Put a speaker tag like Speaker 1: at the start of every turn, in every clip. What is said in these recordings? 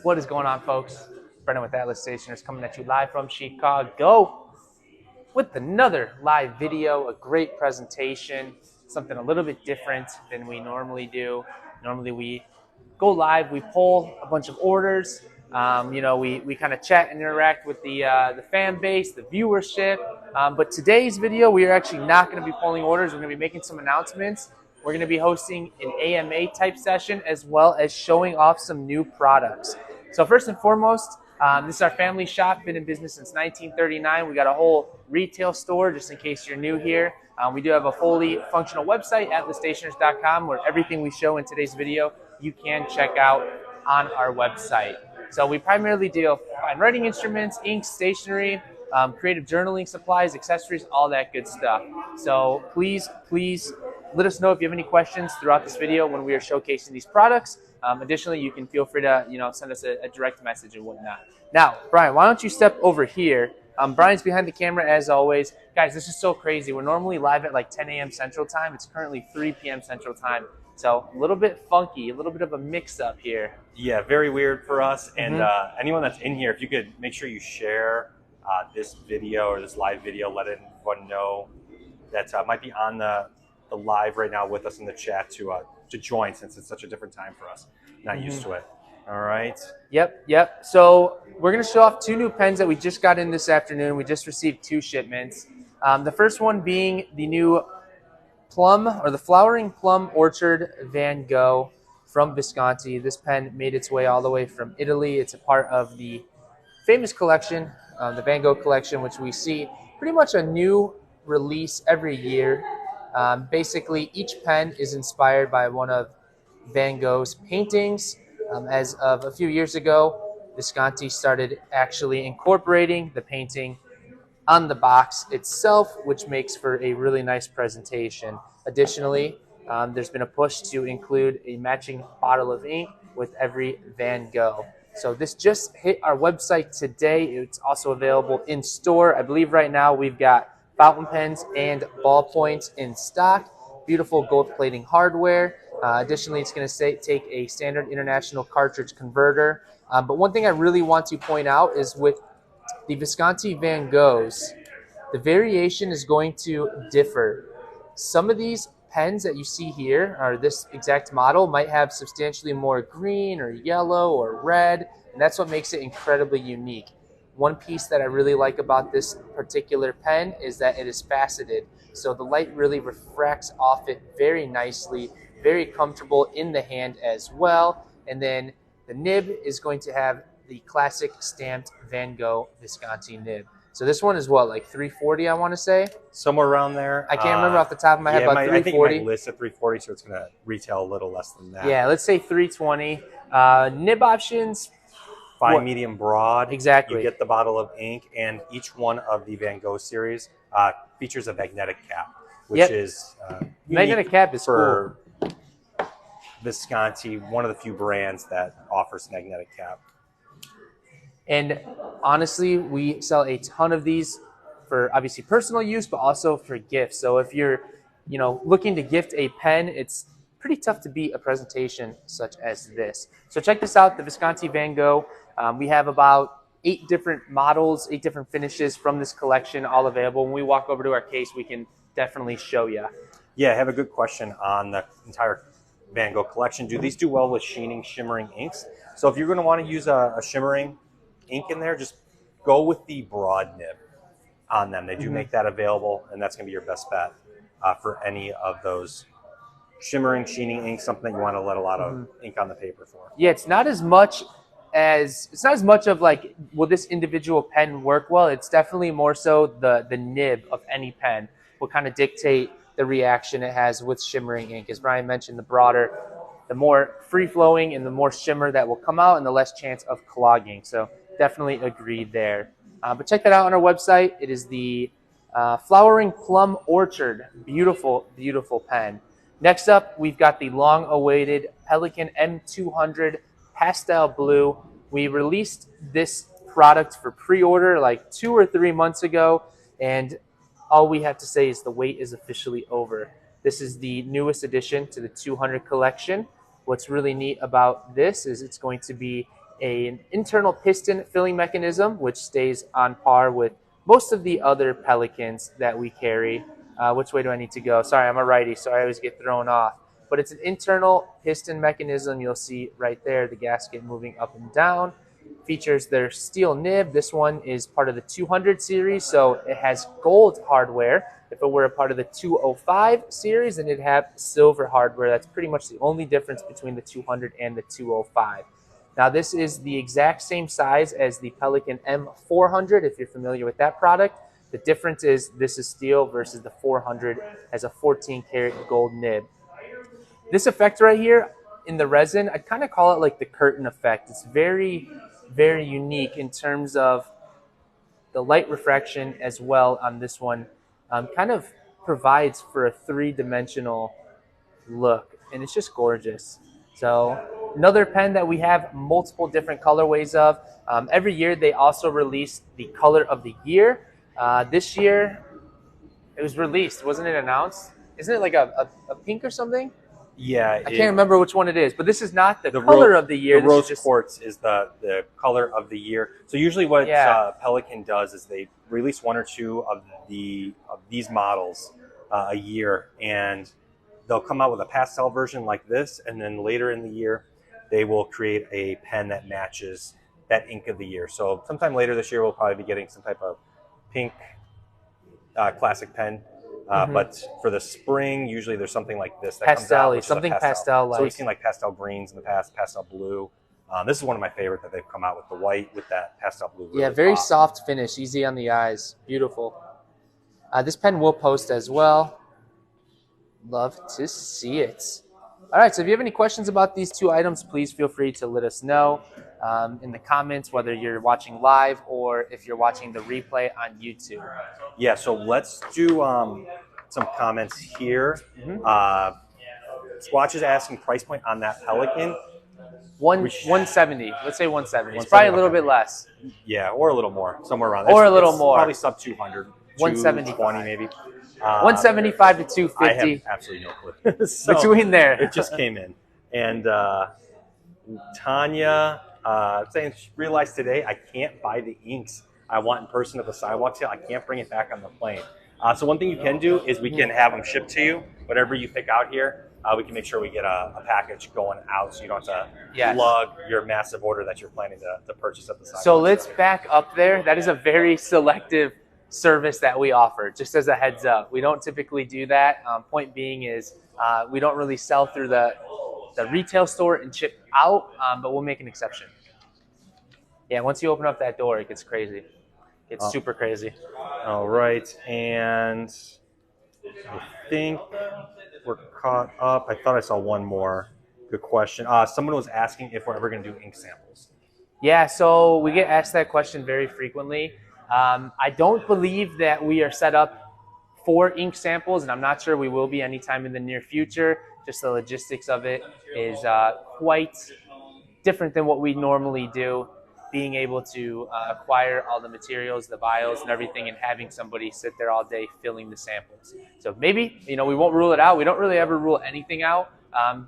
Speaker 1: What is going on, folks? Brendan with Atlas Stationers coming at you live from Chicago with another live video, a great presentation, something a little bit different than we normally do. Normally we go live, we poll a bunch of orders, we kind of chat and interact with the fan base, the viewership. But today's video, we are actually not going to be polling orders. We're going to be making some announcements. We're going to be hosting an AMA type session as well as showing off some new products. So first and foremost, this is our family shop, been in business since 1939. We got a whole retail store, just in case you're new here. We do have a fully functional website, atlasstationers.com, where everything we show in today's video, you can check out on our website. So we primarily deal fine writing instruments, inks, stationery, creative journaling supplies, accessories, all that good stuff. So please let us know if you have any questions throughout this video when we are showcasing these products. Additionally, you can feel free to send us a direct message and whatnot. Now, Brian, why don't you step over here? Brian's behind the camera as always. Guys, this is so crazy. We're normally live at like 10 a.m. Central Time. It's currently 3 p.m. Central Time. So a little bit funky, a little bit of a mix-up here.
Speaker 2: Yeah, very weird for us. And anyone that's in here, if you could make sure you share this video or this live video, let everyone know that might be on the live right now with us in the chat to join, since it's such a different time for us. Not used to it. All right.
Speaker 1: Yep. So we're going to show off 2 new pens that we just got in this afternoon. We just received 2 shipments. The first one being the new the Flowering Plum Orchard Van Gogh from Visconti. This pen made its way all the way from Italy. It's a part of the famous collection, the Van Gogh collection, which we see pretty much a new release every year. Basically, each pen is inspired by one of Van Gogh's paintings. As of a few years ago, Visconti started actually incorporating the painting on the box itself, which makes for a really nice presentation. Additionally, there's been a push to include a matching bottle of ink with every Van Gogh. So this just hit our website today. It's also available in store. I believe right now we've got fountain pens and ballpoints in stock. Beautiful gold plating hardware. Additionally, it's going to take a standard international cartridge converter. But one thing I really want to point out is with the Visconti Van Goghs, the variation is going to differ. Some of these pens that you see here, or this exact model, might have substantially more green or yellow or red, and that's what makes it incredibly unique. One piece that I really like about this particular pen is that it is faceted, so the light really refracts off it very nicely, very comfortable in the hand as well. And then the nib is going to have the classic stamped Van Gogh Visconti nib. So this one is what, like 340, I want to say?
Speaker 2: Somewhere around there.
Speaker 1: I can't remember off the top of my head, about 340.
Speaker 2: I think it might list at 340, so it's going to retail a little less than that.
Speaker 1: Yeah, let's say 320. Nib options,
Speaker 2: fine, medium, broad.
Speaker 1: Exactly.
Speaker 2: You get the bottle of ink, and each one of the Van Gogh series features a magnetic cap, which is
Speaker 1: magnetic cap is
Speaker 2: for cool. Visconti, one of the few brands that offers magnetic cap.
Speaker 1: And honestly, we sell a ton of these for obviously personal use, but also for gifts. So if you're, looking to gift a pen, it's pretty tough to beat a presentation such as this. So check this out, the Visconti Van Gogh. We have about 8 different models, 8 different finishes from this collection, all available. When we walk over to our case, we can definitely show you.
Speaker 2: Yeah, I have a good question on the entire Van Gogh collection. Do these do well with sheening, shimmering inks? So if you're going to want to use a shimmering ink in there, just go with the broad nib on them. They do make that available, and that's going to be your best bet for any of those shimmering, sheening ink, something that you want to let a lot of ink on the paper for.
Speaker 1: Yeah, it's not as much of like, will this individual pen work well? It's definitely more so the nib of any pen will kind of dictate the reaction it has with shimmering ink. As Brian mentioned, the broader, the more free-flowing and the more shimmer that will come out, and the less chance of clogging. So definitely agreed there. But check that out on our website. It is the Flowering Plum Orchard. Beautiful, beautiful pen. Next up, we've got the long-awaited Pelikan M200 Pastel Blue. We released this product for pre-order like 2 or 3 months ago, and all we have to say is the wait is officially over. This is the newest addition to the 200 collection. What's really neat about this is it's going to be an internal piston filling mechanism, which stays on par with most of the other Pelikans that we carry. Which way do I need to go? Sorry, I'm a righty, so I always get thrown off. But it's an internal piston mechanism. You'll see right there the gasket moving up and down. Features their steel nib. This one is part of the 200 series, so it has gold hardware. If it were a part of the 205 series, then it'd have silver hardware. That's pretty much the only difference between the 200 and the 205. Now, this is the exact same size as the Pelikan M400, if you're familiar with that product. The difference is this is steel versus the 400 has a 14-karat gold nib. This effect right here in the resin, I'd kind of call it like the curtain effect. It's very, very unique in terms of the light refraction as well on this one. Kind of provides for a three-dimensional look, and it's just gorgeous. So another pen that we have multiple different colorways of. Every year they also release the color of the year. This year it was released, wasn't it announced? Isn't it like a pink or something?
Speaker 2: Yeah,
Speaker 1: I can't remember which one it is, but this is not the color of the year.
Speaker 2: The rose quartz is the color of the year. So usually what Pelikan does is they release one or two of these models a year, and they'll come out with a pastel version like this, and then later in the year they will create a pen that matches that ink of the year. So sometime later this year we'll probably be getting some type of pink classic pen. But for the spring, usually there's something like this that comes out,
Speaker 1: something pastel-like.
Speaker 2: So we've seen like pastel greens in the past, pastel blue. This is one of my favorite that they've come out with, the white with that pastel blue.
Speaker 1: Really very soft finish, easy on the eyes, beautiful. This pen will post as well. Love to see it. All right, so if you have any questions about these two items, please feel free to let us know in the comments, whether you're watching live or if you're watching the replay on YouTube.
Speaker 2: Yeah, so let's do some comments here. Squatch is asking price point on that Pelikan.
Speaker 1: 170. Let's say 170. It's probably a little bit less.
Speaker 2: Yeah, or a little more, somewhere around there.
Speaker 1: Or a little more.
Speaker 2: Probably sub 200.
Speaker 1: 175
Speaker 2: maybe.
Speaker 1: 175 to 250.
Speaker 2: I have absolutely no clue. So
Speaker 1: between there.
Speaker 2: It just came in. And Tanya saying she realized today I can't buy the inks I want in person at the Sidewalk sale. I can't bring it back on the plane. So one thing you can do is we can have them shipped to you. Whatever you pick out here, we can make sure we get a package going out so you don't have to lug your massive order that you're planning to purchase at the Sidewalk.
Speaker 1: So let's back up there. That is a very selective service that we offer, just as a heads up. We don't typically do that. Point being is we don't really sell through the retail store and ship out, but we'll make an exception. Yeah, once you open up that door, it gets crazy. It's super crazy.
Speaker 2: All right, and I think we're caught up. I thought I saw one more. Good question. Someone was asking if we're ever going to do ink samples.
Speaker 1: Yeah, so we get asked that question very frequently. I don't believe that we are set up for ink samples, and I'm not sure we will be anytime in the near future. Just the logistics of it is quite different than what we normally do. Being able to acquire all the materials, the vials and everything, and having somebody sit there all day filling the samples. So maybe, we won't rule it out. We don't really ever rule anything out.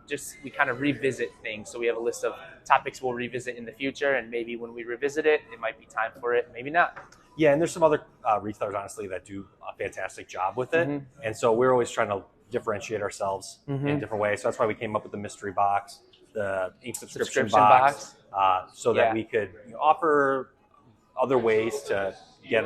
Speaker 1: Just we kind of revisit things. So we have a list of topics we'll revisit in the future, and maybe when we revisit it, it might be time for it, maybe not.
Speaker 2: Yeah, and there's some other retailers, honestly, that do a fantastic job with it. And so we're always trying to differentiate ourselves in different ways. So that's why we came up with the mystery box, the ink subscription box. So that we could offer other ways to get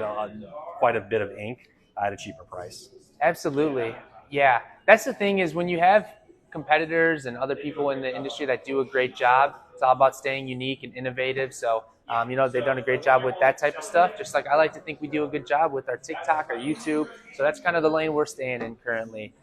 Speaker 2: quite a bit of ink at a cheaper price.
Speaker 1: Absolutely. Yeah. That's the thing is when you have competitors and other people in the industry that do a great job, it's all about staying unique and innovative. So, they've done a great job with that type of stuff. Just like I like to think we do a good job with our TikTok, our YouTube. So that's kind of the lane we're staying in currently.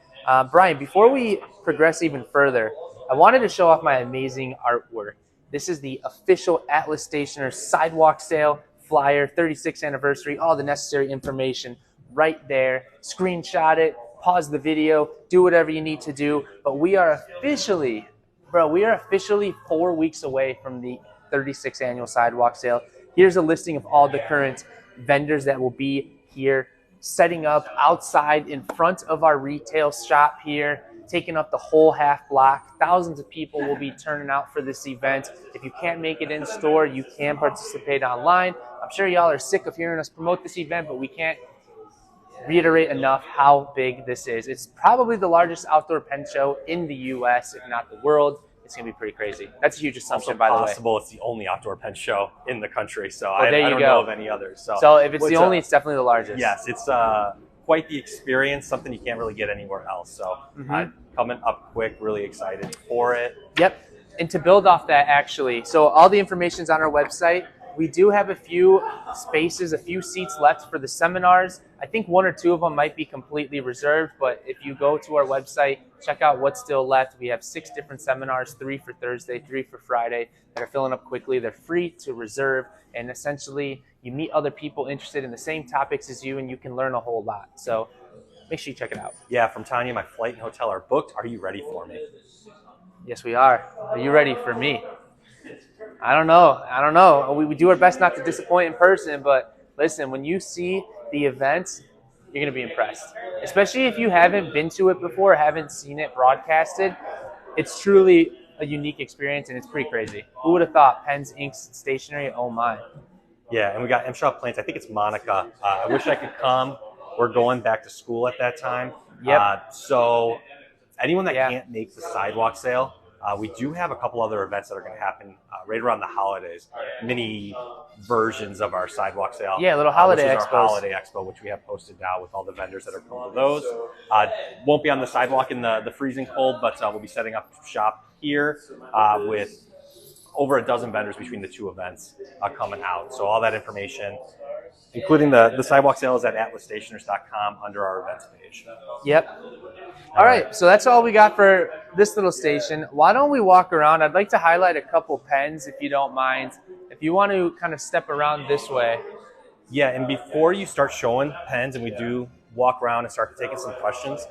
Speaker 1: Brian, before we progress even further, I wanted to show off my amazing artwork. This is the official Atlas Stationery Sidewalk Sale flyer, 36th anniversary, all the necessary information right there. Screenshot it, pause the video, do whatever you need to do. But we are officially 4 weeks away from the 36th annual Sidewalk Sale. Here's a listing of all the current vendors that will be here, setting up outside in front of our retail shop here. taking up the whole half block. Thousands of people will be turning out for this event. If you can't make it in store, you can participate online. I'm sure y'all are sick of hearing us promote this event, but we can't reiterate enough how big this is. It's probably the largest outdoor pen show in the U.S., if not the world. It's going to be pretty crazy. That's a huge assumption, by the way.
Speaker 2: Possible it's the only outdoor pen show in the country, so
Speaker 1: Well,
Speaker 2: I don't know of any others.
Speaker 1: So if it's the only, it's definitely the largest.
Speaker 2: Yes, it's quite the experience, something you can't really get anywhere else. So coming up quick, really excited for it.
Speaker 1: Yep. And to build off that, actually, so all the information's on our website. We do have a few spaces, a few seats left for the seminars. I think 1 or 2 of them might be completely reserved, but if you go to our website, check out what's still left. We have 6 different seminars, 3 for Thursday, 3 for Friday, that are filling up quickly. They're free to reserve, and essentially you meet other people interested in the same topics as you, and you can learn a whole lot. So make sure you check it out.
Speaker 2: Yeah, from Tanya, my flight and hotel are booked. Are you ready for me?
Speaker 1: Yes, we are. Are you ready for me? I don't know. We do our best not to disappoint in person, but listen, when you see the event, you're going to be impressed. Especially if you haven't been to it before, haven't seen it broadcasted. It's truly a unique experience, and it's pretty crazy. Who would have thought? Pens, inks, stationery, oh my.
Speaker 2: Yeah, and we got M Shop Plants. I think it's Monica. I wish I could come. We're going back to school at that time.
Speaker 1: Yep.
Speaker 2: So anyone that can't make the sidewalk sale, we do have a couple other events that are going to happen right around the holidays. Mini versions of our sidewalk sale.
Speaker 1: Yeah, little holiday
Speaker 2: expos.
Speaker 1: expos.
Speaker 2: Our holiday expo, which we have posted now with all the vendors that are coming to those. Won't be on the sidewalk in the freezing cold, but we'll be setting up shop here with over a dozen vendors between the 2 events coming out. So all that information, including the sidewalk sales at atlasstationers.com under our events page.
Speaker 1: Yep. All right, so that's all we got for this little station. Why don't we walk around? I'd like to highlight a couple pens, if you don't mind. If you want to kind of step around this way.
Speaker 2: Yeah, and before you start showing pens, and we do walk around and start taking some questions,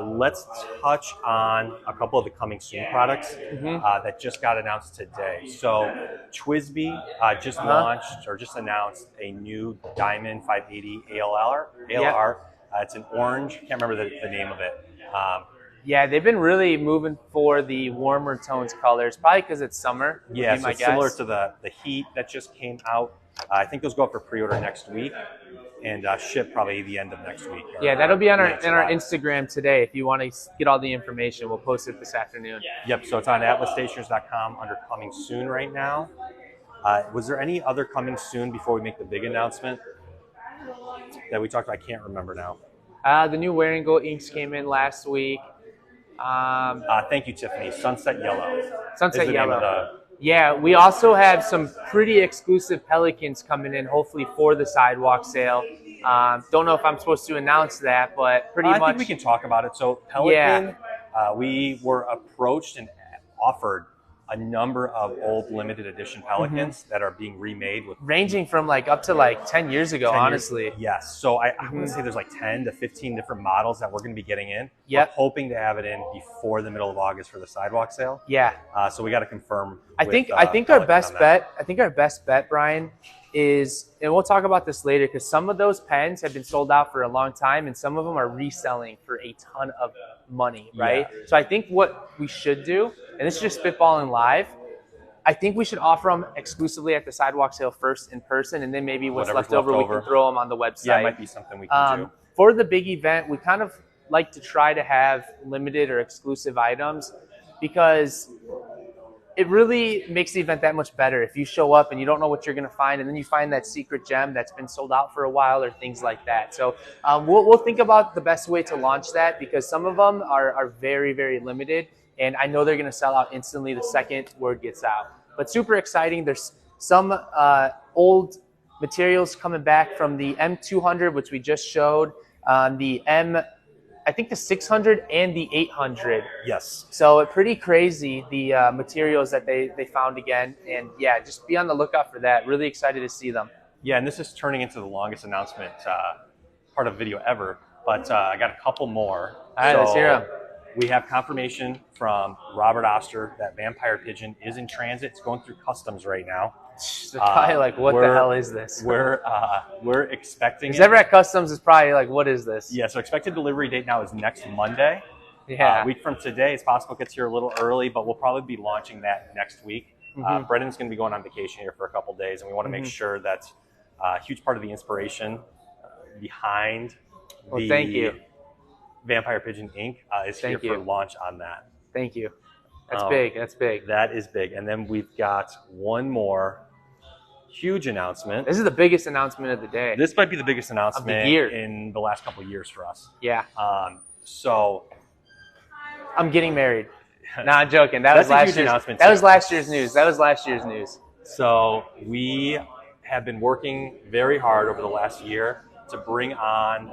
Speaker 2: let's touch on a couple of the coming soon products that just got announced today. So TWSBI just launched or just announced a new Diamond 580 ALR. It's an orange. Can't remember the name of it.
Speaker 1: Yeah, they've been really moving for the warmer tones colors, probably because it's summer.
Speaker 2: Yeah, so it's similar to the Heat that just came out. I think those go up for pre-order next week and ship probably the end of next week.
Speaker 1: Yeah, that'll be on our Instagram today. If you want to get all the information, we'll post it this afternoon.
Speaker 2: Yep, so it's on atlasstationers.com under coming soon right now. Was there any other coming soon before we make the big announcement that we talked about? I can't remember now.
Speaker 1: The new Wearing Go inks came in last week.
Speaker 2: Thank you, Tiffany. Sunset Yellow.
Speaker 1: Sunset Yellow. Yeah, we also have some pretty exclusive Pelikans coming in, hopefully for the sidewalk sale. Don't know if I'm supposed to announce that, but pretty much.
Speaker 2: I think we can talk about it. So Pelikan, we were approached and offered a number of old limited edition Pelikans that are being remade with
Speaker 1: ranging from up to 10 years ago, honestly.
Speaker 2: Yes. So I want to say there's 10 to 15 different models that we're going to be getting in.
Speaker 1: Yep.
Speaker 2: We're hoping to have it in before the middle of August for the sidewalk sale.
Speaker 1: Yeah.
Speaker 2: So we got to confirm.
Speaker 1: I think our best bet, Brian, is, and we'll talk about this later, because some of those pens have been sold out for a long time and some of them are reselling for a ton of money, right? Yeah. So I think what we should do, and this is just spitballing live, I think we should offer them exclusively at the sidewalk sale first in person, and then maybe what's left over, we can throw them on the website.
Speaker 2: Yeah, it might be something we can do.
Speaker 1: For the big event, we kind of like to try to have limited or exclusive items because it really makes the event that much better if you show up and you don't know what you're going to find, and then you find that secret gem that's been sold out for a while or things like that. So we'll think about the best way to launch that, because some of them are very, very limited, and I know they're going to sell out instantly the second word gets out. But super exciting. There's some old materials coming back from the M200, which we just showed, I think the 600 and the 800.
Speaker 2: Yes.
Speaker 1: So pretty crazy, the materials that they found again. And yeah, just be on the lookout for that. Really excited to see them.
Speaker 2: Yeah, and this is turning into the longest announcement part of video ever. But I got a couple more.
Speaker 1: All right, let's hear them.
Speaker 2: We have confirmation from Robert Oster that Vampire Pigeon is in transit. It's going through customs right now.
Speaker 1: They're probably what the hell is this?
Speaker 2: We're expecting
Speaker 1: it. Ever at customs is probably what is this?
Speaker 2: Yeah, so expected delivery date now is next Monday.
Speaker 1: Yeah.
Speaker 2: A week from today, it's possible it gets here a little early, but we'll probably be launching that next week. Brendan's going to be going on vacation here for a couple days, and we want to make sure that a huge part of the inspiration behind the
Speaker 1: thank you.
Speaker 2: Vampire Pigeon ink is here for launch on that.
Speaker 1: Thank you. That's big. That's big.
Speaker 2: That is big. And then we've got one more huge announcement.
Speaker 1: This is the biggest announcement of the day.
Speaker 2: This might be the biggest announcement
Speaker 1: of the year
Speaker 2: in the last couple of years for us.
Speaker 1: Yeah.
Speaker 2: So
Speaker 1: I'm getting married. No, I'm joking. That was last year's announcement. That was last year's news. That was last year's news.
Speaker 2: So we have been working very hard over the last year to bring on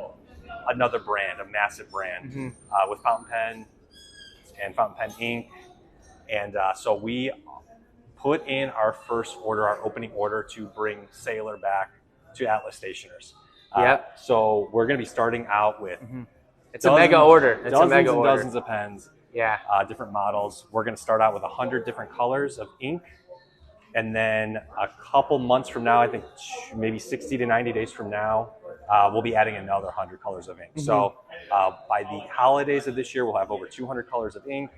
Speaker 2: another brand, a massive brand, with fountain pen and fountain pen ink. And so we put in our first order, our opening order, to bring Sailor back to Atlas Stationers. So we're going to be starting out with
Speaker 1: it's a mega order. It's a mega order.
Speaker 2: Dozens of pens.
Speaker 1: Yeah.
Speaker 2: Different models. We're going to start out with 100 different colors of ink. And then a couple months from now, I think maybe 60 to 90 days from now, we'll be adding another 100 colors of ink. So by the holidays of this year, we'll have over 200 colors of ink,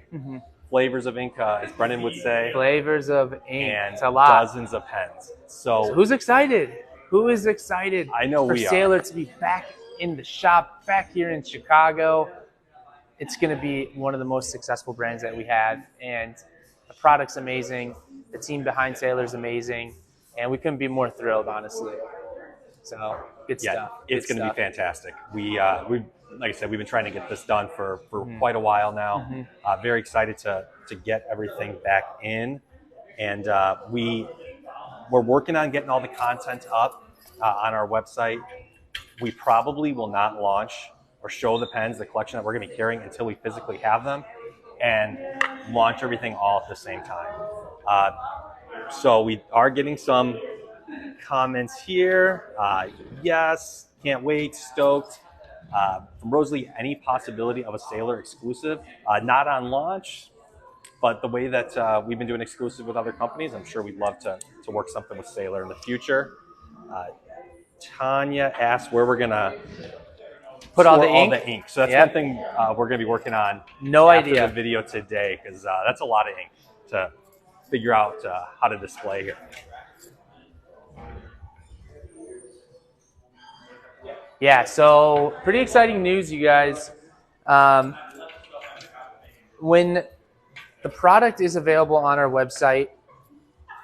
Speaker 2: flavors of ink, as Brendan would say.
Speaker 1: Flavors of ink.
Speaker 2: And
Speaker 1: it's a lot.
Speaker 2: Dozens of pens. So
Speaker 1: who's excited? Who is excited
Speaker 2: I know
Speaker 1: for
Speaker 2: we
Speaker 1: Sailor
Speaker 2: are.
Speaker 1: to be back in the shop, back here in Chicago? It's going to be one of the most successful brands that we have. And the product's amazing. The team behind Sailor is amazing. And we couldn't be more thrilled, honestly. So, good stuff.
Speaker 2: It's going to be fantastic. We like I said, we've been trying to get this done for quite a while now. Very excited to get everything back in. And we're working on getting all the content up on our website. We probably will not launch or show the pens, the collection that we're going to be carrying, until we physically have them and launch everything all at the same time. So we are getting some comments here. Yes, can't wait, stoked. From Rosalie, any possibility of a Sailor exclusive? Not on launch, but the way that we've been doing exclusive with other companies, I'm sure we'd love to work something with Sailor in the future. Tanya asked where we're going to
Speaker 1: put all the
Speaker 2: ink. So that's one thing we're going to be working on.
Speaker 1: No
Speaker 2: after
Speaker 1: idea.
Speaker 2: The video today, because that's a lot of ink to figure out how to display here.
Speaker 1: Yeah, so pretty exciting news, you guys. When the product is available on our website,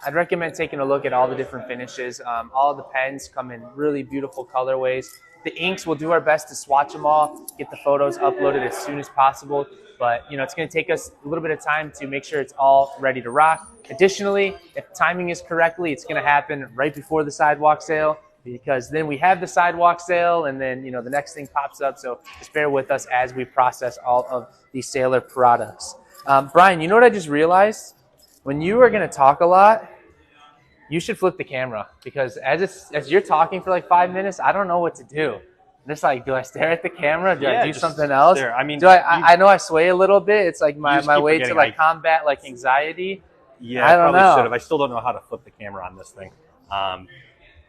Speaker 1: I'd recommend taking a look at all the different finishes. All of the pens come in really beautiful colorways. The inks, we'll do our best to swatch them all, get the photos uploaded as soon as possible. But, it's going to take us a little bit of time to make sure it's all ready to rock. Additionally, if timing is correctly, it's going to happen right before the Sidewalk sale, because then we have the Sidewalk sale and then, the next thing pops up. So just bear with us as we process all of these Sailor products. Brian, you know what I just realized? When you are going to talk a lot, you should flip the camera, because as you're talking for like 5 minutes, I don't know what to do. I'm just like, do I stare at the camera? Do I do something else?
Speaker 2: Stare. I mean,
Speaker 1: I know I sway a little bit. It's like my way to like combat like anxiety.
Speaker 2: Yeah,
Speaker 1: I don't know.
Speaker 2: Should have. I still don't know how to flip the camera on this thing.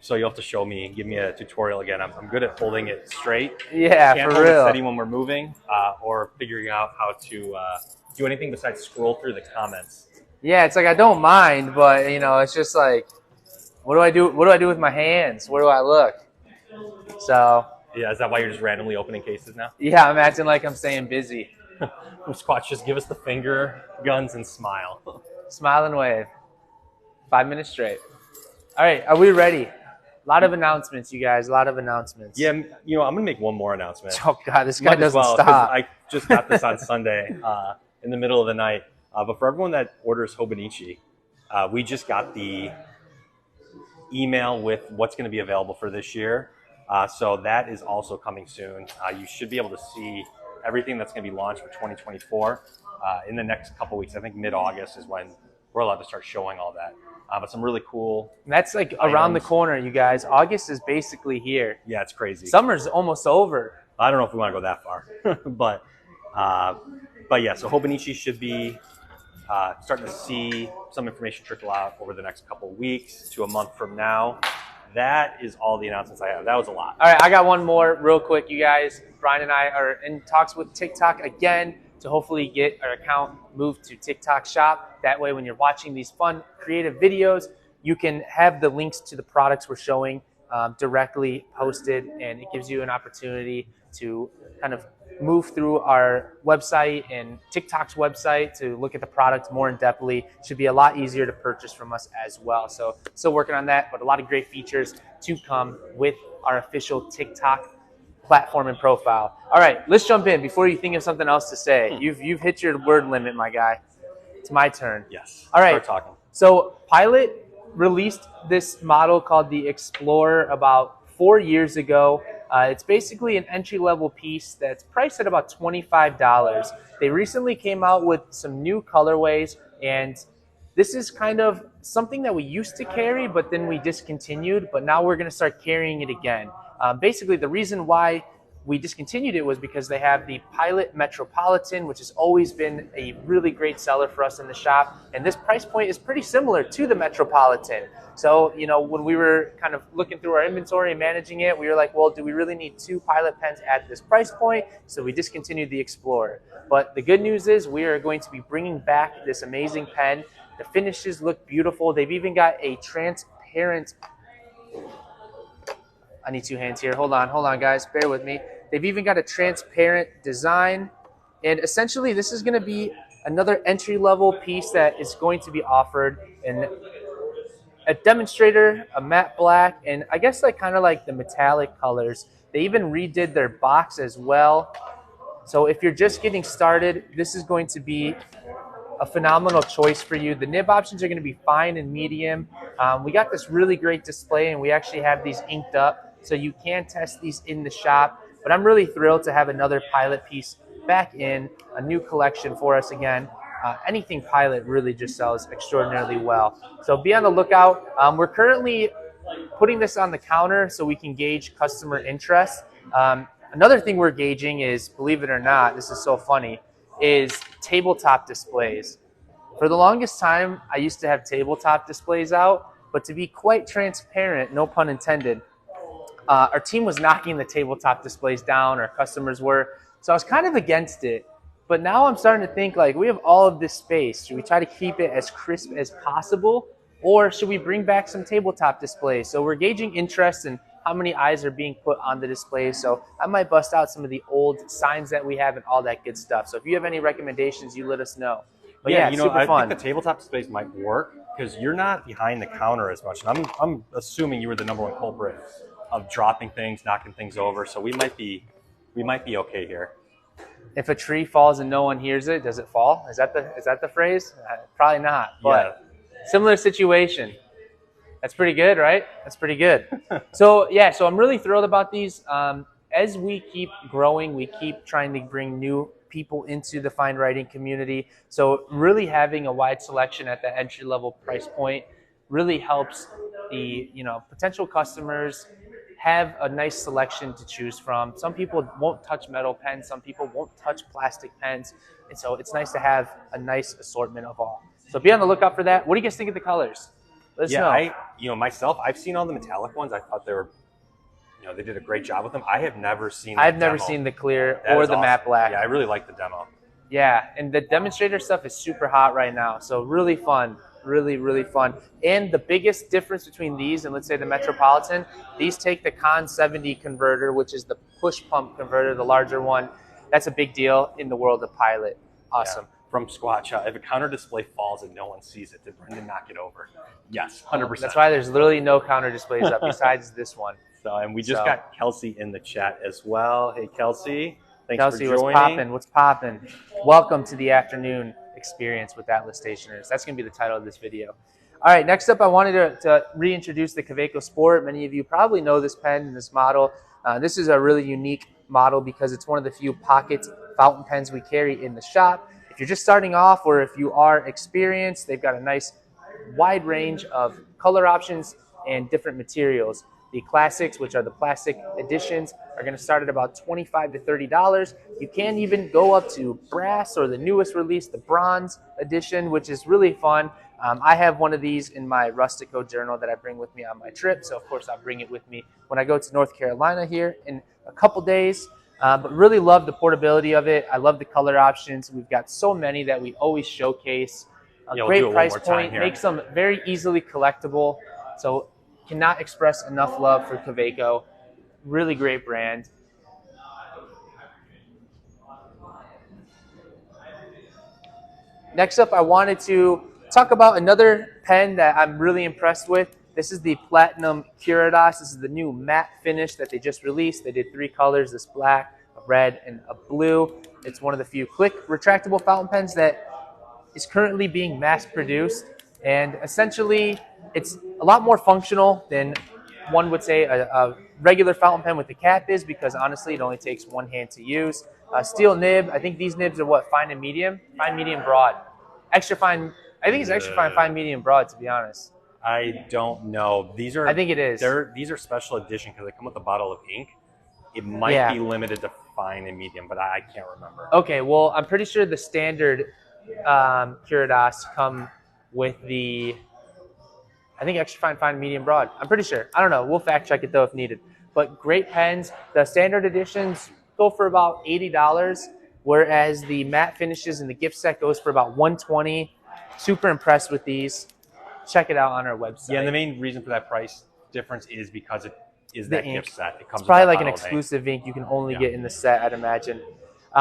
Speaker 2: So you'll have to show me, give me a tutorial again. I'm good at holding it straight.
Speaker 1: Yeah,
Speaker 2: Can't
Speaker 1: for
Speaker 2: hold
Speaker 1: real.
Speaker 2: it steady when we're moving, or figuring out how to do anything besides scroll through the comments.
Speaker 1: Yeah, it's like I don't mind, but it's just like, what do I do? What do I do with my hands? Where do I look? So.
Speaker 2: Yeah, is that why you're just randomly opening cases now?
Speaker 1: Yeah, I'm acting like I'm staying busy.
Speaker 2: Squatch, just give us the finger guns and smile.
Speaker 1: Smile and wave. 5 minutes straight. All right, are we ready? A lot of announcements, you guys. A lot of announcements.
Speaker 2: Yeah, I'm gonna make one more announcement.
Speaker 1: Oh God, this guy doesn't stop.
Speaker 2: I just got this on Sunday in the middle of the night. But for everyone that orders Hobonichi, we just got the email with what's going to be available for this year. So that is also coming soon. You should be able to see everything that's going to be launched for 2024 in the next couple weeks. I think mid-August is when we're allowed to start showing all that. But some really cool.
Speaker 1: And that's like around the corner, you guys. August is basically here.
Speaker 2: Yeah, it's crazy.
Speaker 1: Summer's almost over.
Speaker 2: I don't know if we want to go that far, but yeah. So Hobonichi should be starting to see some information trickle out over the next couple of weeks to a month from now. That is all the announcements I have. That was a lot.
Speaker 1: All right, I got one more real quick, you guys. Brian and I are in talks with TikTok again. to hopefully get our account moved to TikTok Shop. That way, when you're watching these fun, creative videos, you can have the links to the products we're showing directly posted, and it gives you an opportunity to kind of move through our website and TikTok's website to look at the products more in depthly. Should be a lot easier to purchase from us as well. So still working on that, but a lot of great features to come with our official TikTok platform and profile. All right, let's jump in before you think of something else to say. You've hit your word limit, my guy. It's my turn.
Speaker 2: Yes.
Speaker 1: All right.
Speaker 2: Start talking.
Speaker 1: So Pilot released this model called the Explorer about 4 years ago. It's basically an entry-level piece that's priced at about $25. They recently came out with some new colorways, and this is kind of something that we used to carry, but then we discontinued, but now we're going to start carrying it again. Basically, the reason why we discontinued it was because they have the Pilot Metropolitan, which has always been a really great seller for us in the shop. And this price point is pretty similar to the Metropolitan. So, you know, when we were kind of looking through our inventory and managing it, we were like, well, do we really need 2 Pilot pens at this price point? So we discontinued the Explorer. But the good news is we are going to be bringing back this amazing pen. The finishes look beautiful. They've even got a transparent... I need 2 hands here. Hold on, guys. Bear with me. They've even got a transparent design. And essentially, this is going to be another entry-level piece that is going to be offered in a demonstrator, a matte black, and I guess like kind of like the metallic colors. They even redid their box as well. So if you're just getting started, this is going to be a phenomenal choice for you. The nib options are going to be fine and medium. We got this really great display, and we actually have these inked up, so you can test these in the shop. But I'm really thrilled to have another Pilot piece back in, a new collection for us again. Anything Pilot really just sells extraordinarily well. So be on the lookout. We're currently putting this on the counter so we can gauge customer interest. Another thing we're gauging is, believe it or not, this is so funny, is tabletop displays. For the longest time, I used to have tabletop displays out, but to be quite transparent, no pun intended, our team was knocking the tabletop displays down, our customers were, so I was kind of against it. But now I'm starting to think, like, we have all of this space. Should we try to keep it as crisp as possible, or should we bring back some tabletop displays? So we're gauging interest in how many eyes are being put on the displays. So I might bust out some of the old signs that we have and all that good stuff. So if you have any recommendations, you let us know. But yeah,
Speaker 2: you know,
Speaker 1: super fun.
Speaker 2: I think the tabletop displays might work because you're not behind the counter as much. And I'm assuming you were the #1 culprit of dropping things, knocking things over. So we might be okay here.
Speaker 1: If a tree falls and no one hears it, does it fall? Is that the phrase? Probably not. But yeah. Similar situation. That's pretty good, right? That's pretty good. So yeah, so I'm really thrilled about these. As we keep growing, we keep trying to bring new people into the fine writing community. So really having a wide selection at the entry level price point really helps the potential customers have a nice selection to choose from. Some people won't touch metal pens, some people won't touch plastic pens, and so it's nice to have a nice assortment of all. So be on the lookout for that. What do you guys think of the colors? Let us know.
Speaker 2: Myself, I've seen all the metallic ones. I thought they were, they did a great job with them. I have never seen the
Speaker 1: I've never seen the clear or the matte black.
Speaker 2: Yeah, I really like the demo.
Speaker 1: Yeah, and the demonstrator stuff is super hot right now, so really fun. Really, really fun. And the biggest difference between these and let's say the Metropolitan, these take the Con 70 converter, which is the push pump converter, the larger one. That's a big deal in the world of Pilot. Awesome.
Speaker 2: Yeah. From Squatch, if a counter display falls and no one sees it, did Brendan knock it over? Yes, 100%.
Speaker 1: That's why there's literally no counter displays up besides this one.
Speaker 2: So, and we just got Kelsey in the chat as well. Hey, Kelsey. Thanks
Speaker 1: Kelsey,
Speaker 2: for joining.
Speaker 1: what's poppin'? What's poppin'? Welcome to the afternoon experience with Atlas Stationers. That's going to be the title of this video. All right, next up, I wanted to reintroduce the Kaweco Sport. Many of you probably know this pen and this model. This is a really unique model because it's one of the few pocket fountain pens we carry in the shop. If you're just starting off or if you are experienced, they've got a nice wide range of color options and different materials. The classics, which are the plastic editions, are going to start at about $25 to $30. You can even go up to brass or the newest release, the bronze edition, which is really fun. I have one of these in my Rustico journal that I bring with me on my trip. So, of course, I'll bring it with me when I go to North Carolina here in a couple days. But really love the portability of it. I love the color options. We've got so many that we always showcase. A
Speaker 2: Yeah, we'll
Speaker 1: great
Speaker 2: do it one
Speaker 1: price
Speaker 2: more time
Speaker 1: point,
Speaker 2: here.
Speaker 1: makes them very easily collectible. So cannot express enough love for Kaweco. Really great brand. Next up, I wanted to talk about another pen that I'm really impressed with. This is the Platinum Curados. This is the new matte finish that they just released. They did 3 colors, this black, a red, and a blue. It's one of the few quick retractable fountain pens that is currently being mass produced. And essentially, it's a lot more functional than one would say a regular fountain pen with the cap is, because honestly, it only takes one hand to use. Steel nib. I think these nibs are what, fine and medium? Fine, medium, broad. Extra fine. I think it's extra fine, fine, medium, broad, to be honest.
Speaker 2: I don't know. These are.
Speaker 1: I think it is.
Speaker 2: These are special edition because they come with a bottle of ink. It might be limited to fine and medium, but I can't remember.
Speaker 1: Okay, well, I'm pretty sure the standard Curados come with the, I think, extra fine, fine, medium, broad. I'm pretty sure. I don't know. We'll fact check it though if needed. But great pens. The standard editions go for about $80, whereas the matte finishes in the gift set goes for about $120. Super impressed with these. Check it out on our website.
Speaker 2: Yeah, and the main reason for that price difference is because it is that gift set. It comes
Speaker 1: it's probably
Speaker 2: with
Speaker 1: like an exclusive ink you can only get in the set, I'd imagine.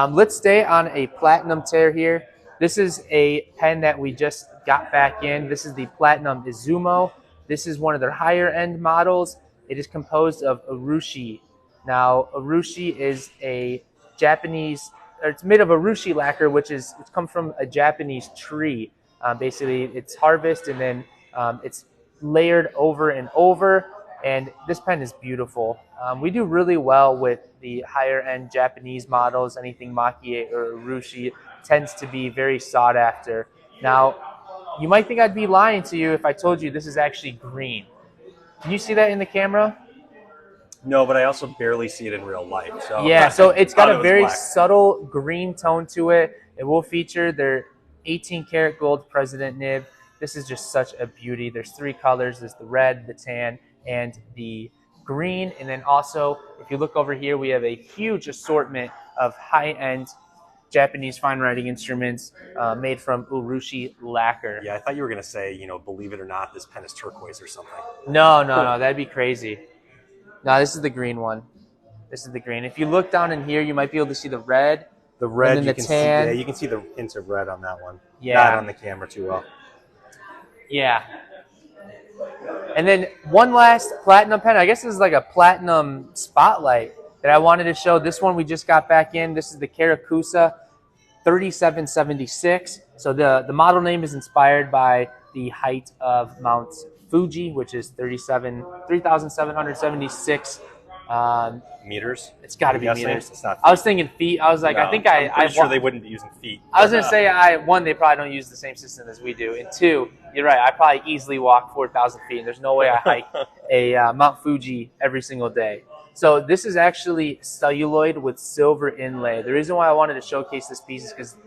Speaker 1: Let's stay on a platinum tear here. This is a pen that we just got back in. This is the Platinum Izumo. This is one of their higher end models. It is composed of urushi. Now, urushi is a Japanese, or it's made of urushi lacquer, which comes from a Japanese tree. Basically, it's harvest and then it's layered over and over. And this pen is beautiful. We do really well with the higher end Japanese models. Anything Maki or urushi tends to be very sought after. Now, you might think I'd be lying to you if I told you this is actually green. Can you see that in the camera?
Speaker 2: No, but I also barely see it in real life. So
Speaker 1: yeah, so it's got a very
Speaker 2: black.
Speaker 1: subtle green tone to it. It will feature their 18 karat gold President nib. This is just such a beauty. There's 3 colors. There's the red, the tan, and the green. And then also, if you look over here, we have a huge assortment of high-end Japanese fine writing instruments made from urushi lacquer.
Speaker 2: Yeah, I thought you were going to say, believe it or not, this pen is turquoise or something.
Speaker 1: No, that'd be crazy. No, this is the green one. This is the green. If you look down in here, you might be able to see the red.
Speaker 2: The red,
Speaker 1: and then
Speaker 2: you
Speaker 1: the
Speaker 2: can
Speaker 1: tan.
Speaker 2: see. Yeah, you can see the hints of red on that one.
Speaker 1: Yeah.
Speaker 2: Not on the camera too well.
Speaker 1: Yeah. And then one last platinum pen. I guess this is like a platinum spotlight that I wanted to show. This one we just got back in. This is the Kaweco 3776. So the model name is inspired by the height of Mount Fuji, which is 3,776
Speaker 2: meters.
Speaker 1: It's got to be meters.
Speaker 2: It's not feet.
Speaker 1: I was thinking feet. I was like,
Speaker 2: no,
Speaker 1: I think
Speaker 2: I'm sure they wouldn't be using feet.
Speaker 1: I was going to say, one, they probably don't use the same system as we do. And 2, you're right, I probably easily walk 4,000 feet. And there's no way I hike a Mount Fuji every single day. So this is actually celluloid with silver inlay. The reason why I wanted to showcase this piece is because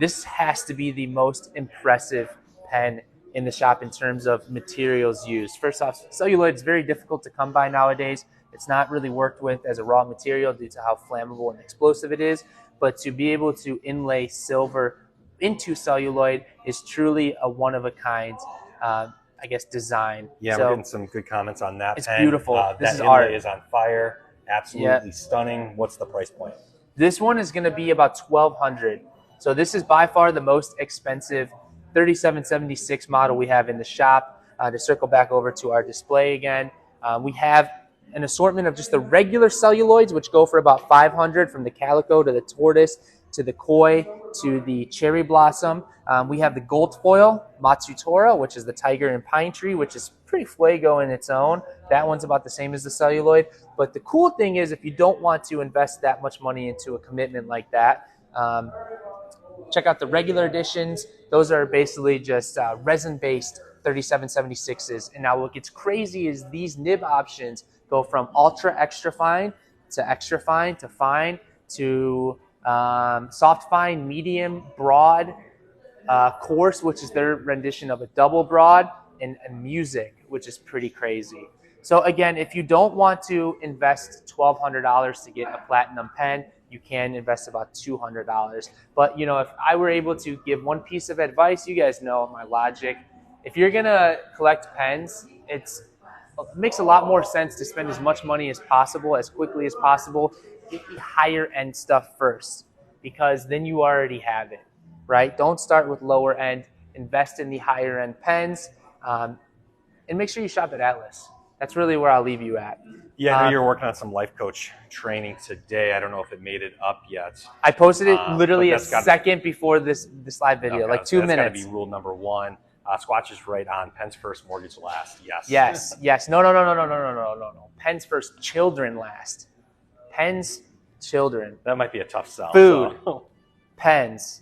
Speaker 1: this has to be the most impressive pen in the shop in terms of materials used. First off, celluloid is very difficult to come by nowadays. It's not really worked with as a raw material due to how flammable and explosive it is. But to be able to inlay silver into celluloid is truly a one-of-a-kind, I guess, design.
Speaker 2: Yeah,
Speaker 1: so
Speaker 2: we're getting some good comments on that.
Speaker 1: It's
Speaker 2: pen.
Speaker 1: beautiful. This
Speaker 2: that
Speaker 1: is
Speaker 2: inlay
Speaker 1: art.
Speaker 2: is on fire. Absolutely stunning. What's the price point?
Speaker 1: This one is going to be about $1,200. So this is by far the most expensive 3776 model we have in the shop. To circle back over to our display again, we have an assortment of just the regular celluloids, which go for about $500, from the calico to the tortoise to the koi to the cherry blossom. We have the gold foil Matsutora, which is the tiger and pine tree, which is pretty fuego in its own. That one's about the same as the celluloid. But the cool thing is, if you don't want to invest that much money into a commitment like that, check out the regular editions. Those are basically just resin-based 3776s. And now what gets crazy is these nib options go from ultra extra fine to fine to soft fine, medium, broad, coarse, which is their rendition of a double broad, and music, which is pretty crazy. So again, if you don't want to invest $1,200 to get a platinum pen, you can invest about $200. But you know, if I were able to give one piece of advice, you guys know my logic. If you're gonna collect pens, it makes a lot more sense to spend as much money as possible, as quickly as possible, get the higher end stuff first, because then you already have it, right? Don't start with lower end, invest in the higher end pens, and make sure you shop at Atlas. That's really where I'll leave you at.
Speaker 2: Yeah, I know you're working on some life coach training today. I don't know if it made it up yet.
Speaker 1: I posted it literally a second before this live video, like 2 minutes.
Speaker 2: That's got to be rule number one. Squatch is right on. Pens first, mortgage last.
Speaker 1: Yes. No. Pens first, children last. Pens, children.
Speaker 2: That might be a tough sell.
Speaker 1: Food, pens,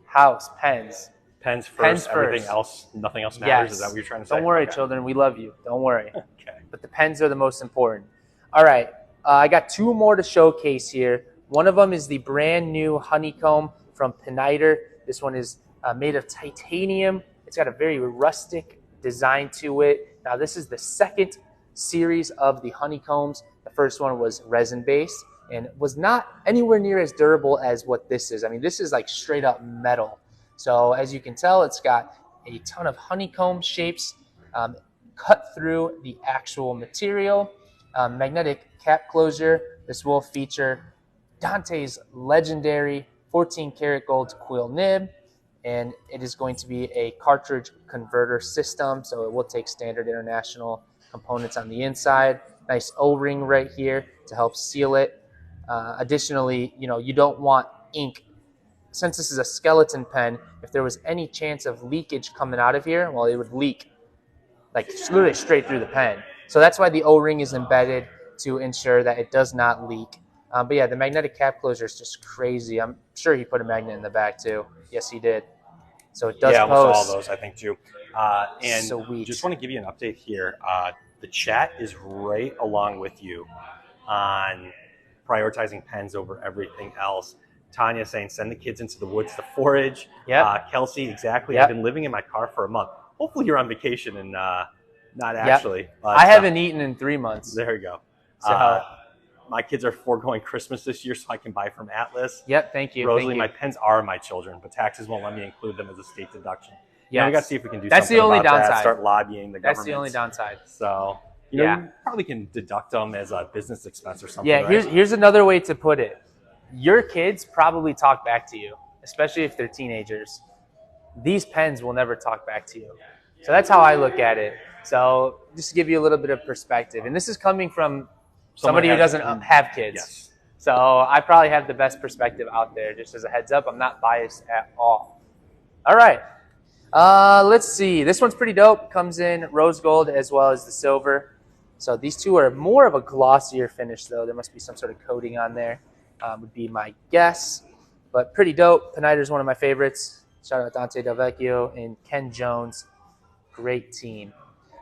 Speaker 1: house, pens.
Speaker 2: Pens first, everything else, nothing else matters? Yes. Is that what you're trying to say?
Speaker 1: Don't worry, children. We love you. Don't worry.
Speaker 2: Okay.
Speaker 1: But the pens are the most important. All right. I got two more to showcase here. One of them is the brand new honeycomb from Piniter. This one is made of titanium. It's got a very rustic design to it. Now, this is the second series of the honeycombs. The first one was resin-based and was not anywhere near as durable as what this is. I mean, this is like straight up metal. So as you can tell, it's got a ton of honeycomb shapes cut through the actual material. Magnetic cap closure. This will feature Dante's legendary 14 karat gold quill nib, and it is going to be a cartridge converter system, so it will take standard international components on the inside. Nice O-ring right here to help seal it. Additionally, you know, you don't want ink. Since this is a skeleton pen, if there was any chance of leakage coming out of here, well, it would leak like literally straight through the pen. So that's why the O-ring is embedded to ensure that it does not leak. But yeah, the magnetic cap closure is just crazy. I'm sure he put a magnet in the back too. Yes, he did. So it does
Speaker 2: almost all those, I think, too. And
Speaker 1: sweet.
Speaker 2: Just want to give you an update here. The chat is right along with you on prioritizing pens over everything else. Tanya saying, send the kids into the woods to forage.
Speaker 1: Yeah.
Speaker 2: Kelsey, exactly. Yep. I've been living in my car for a month. Hopefully you're on vacation and not actually. But,
Speaker 1: I haven't eaten in 3 months.
Speaker 2: There you go. So, my kids are foregoing Christmas this year so I can buy from Atlas.
Speaker 1: Yep, thank you.
Speaker 2: Rosalie, my pens are my children, but taxes won't let me include them as a state deduction.
Speaker 1: Yeah,
Speaker 2: we got to see if we can do
Speaker 1: That's
Speaker 2: something
Speaker 1: the only
Speaker 2: about
Speaker 1: downside.
Speaker 2: That, start lobbying the government.
Speaker 1: That's the only downside.
Speaker 2: So, you probably can deduct them as a business expense or something.
Speaker 1: Yeah,
Speaker 2: right?
Speaker 1: here's another way to put it. Your kids probably talk back to you, especially if they're teenagers. These pens will never talk back to you. So that's how I look at it. So just to give you a little bit of perspective. And this is coming from somebody who doesn't have kids.
Speaker 2: Yes.
Speaker 1: So I probably have the best perspective out there. Just as a heads up, I'm not biased at all. All right. Let's see. This one's pretty dope. Comes in rose gold as well as the silver. So these two are more of a glossier finish, though. There must be some sort of coating on there, would be my guess. But pretty dope. Piniter's one of my favorites. Shout out Dante Del Vecchio and Ken Jones. Great team.